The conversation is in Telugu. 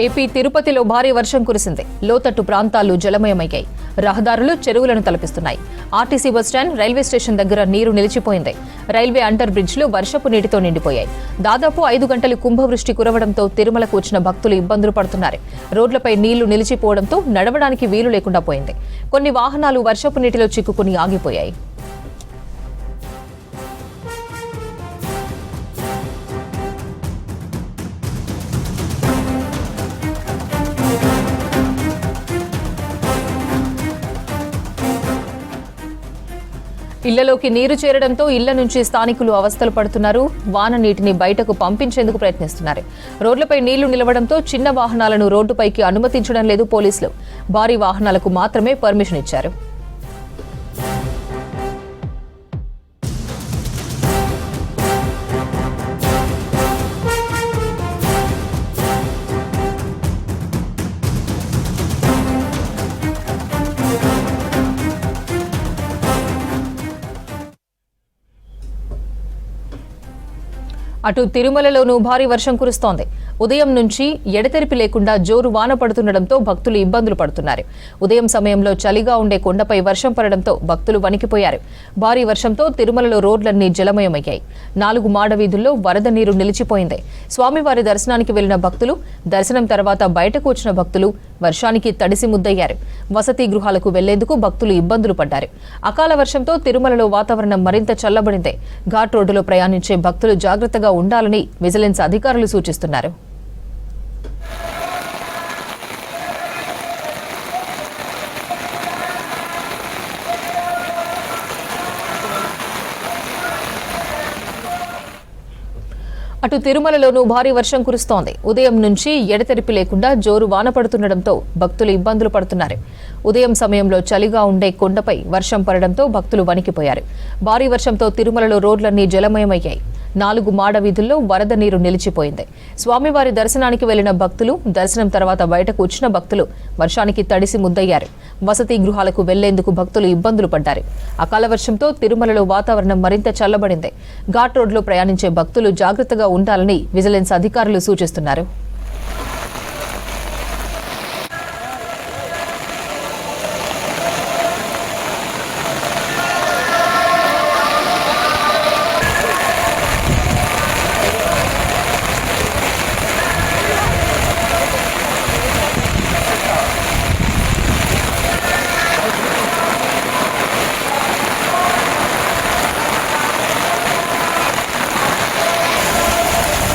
ఏపీ తిరుపతిలో భారీ వర్షం కురిసింది. లోతట్టు ప్రాంతాలు జలమయమయ్యాయి. రహదారులు చెరువులను తలపిస్తున్నాయి. ఆర్టీసీ బస్టాండ్, రైల్వే స్టేషన్ దగ్గర నీరు నిలిచిపోయింది. రైల్వే అండర్ బ్రిడ్జ్లు వర్షపు నీటితో నిండిపోయాయి. దాదాపు 5 గంటలు కుంభవృష్టి కురవడంతో తిరుమలకు వచ్చిన భక్తులు ఇబ్బందులు పడుతున్నారు. రోడ్లపై నీళ్లు నిలిచిపోవడంతో నడవడానికి వీలు లేకుండా పోయింది. కొన్ని వాహనాలు వర్షపు నీటిలో చిక్కుకుని ఆగిపోయాయి. ఇళ్లలోకి నీరు చేరడంతో ఇళ్ల నుంచి స్థానికులు అవస్థలు పడుతున్నారు. వాన నీటిని బయటకు పంపించేందుకు ప్రయత్నిస్తున్నారు. రోడ్లపై నీళ్లు నిలవడంతో చిన్న వాహనాలను రోడ్డుపైకి అనుమతించడం లేదు పోలీసులు. భారీ వాహనాలకు మాత్రమే పర్మిషన్ ఇచ్చారు. అటు తిరుమలలోనూ భారీ వర్షం కురుస్తోంది. ఉదయం నుంచి ఎడతెరిపి లేకుండా జోరు వాన పడుతుండటంతో భక్తులు ఇబ్బందులు పడుతున్నారు. ఉదయం సమయంలో చలిగా ఉండే కొండపై వర్షం పడడంతో భక్తులు వణికిపోయారు. భారీ వర్షంతో తిరుమలలో రోడ్లన్నీ జలమయమయ్యాయి. 4 మాడ వీధుల్లో వరద నీరు నిలిచిపోయింది. స్వామివారి దర్శనానికి వెళ్లిన భక్తులు, దర్శనం తర్వాత బయటకు వచ్చిన భక్తులు వర్షానికి తడిసి ముద్దయ్యారు. వసతి గృహాలకు వెళ్లేందుకు భక్తులు ఇబ్బందులు పడ్డారు. అకాల వర్షంతో తిరుమలలో వాతావరణం మరింత చల్లబడింది. ఘాట్ రోడ్డులో ప్రయాణించే భక్తులు జాగ్రత్తగా ఉండాలని విజిలెన్స్ అధికారులు సూచిస్తున్నారు. అటు తిరుమలలోనూ భారీ వర్షం కురుస్తోంది. ఉదయం నుంచి ఎడతెరిపి లేకుండా జోరు వాన పడుతుండటంతో భక్తులు ఇబ్బందులు పడుతున్నారు. ఉదయం సమయంలో చలిగా ఉండే కొండపై వర్షం పడడంతో భక్తులు వణికిపోయారు. భారీ వర్షంతో తిరుమలలో రోడ్లన్నీ జలమయమయ్యాయి. 4 మాడ వీధుల్లో వరద నీరు నిలిచిపోయింది. స్వామివారి దర్శనానికి వెళ్లిన భక్తులు, దర్శనం తర్వాత బయటకు వచ్చిన భక్తులు వర్షానికి తడిసి ముద్దయ్యారు. వసతి గృహాలకు వెళ్లేందుకు భక్తులు ఇబ్బందులు పడ్డారు. అకాల వర్షంతో తిరుమలలో వాతావరణం మరింత చల్లబడింది. ఘాట్ రోడ్లో ప్రయాణించే భక్తులు జాగ్రత్తగా ఉండాలని విజిలెన్స్ అధికారులు సూచిస్తున్నారు.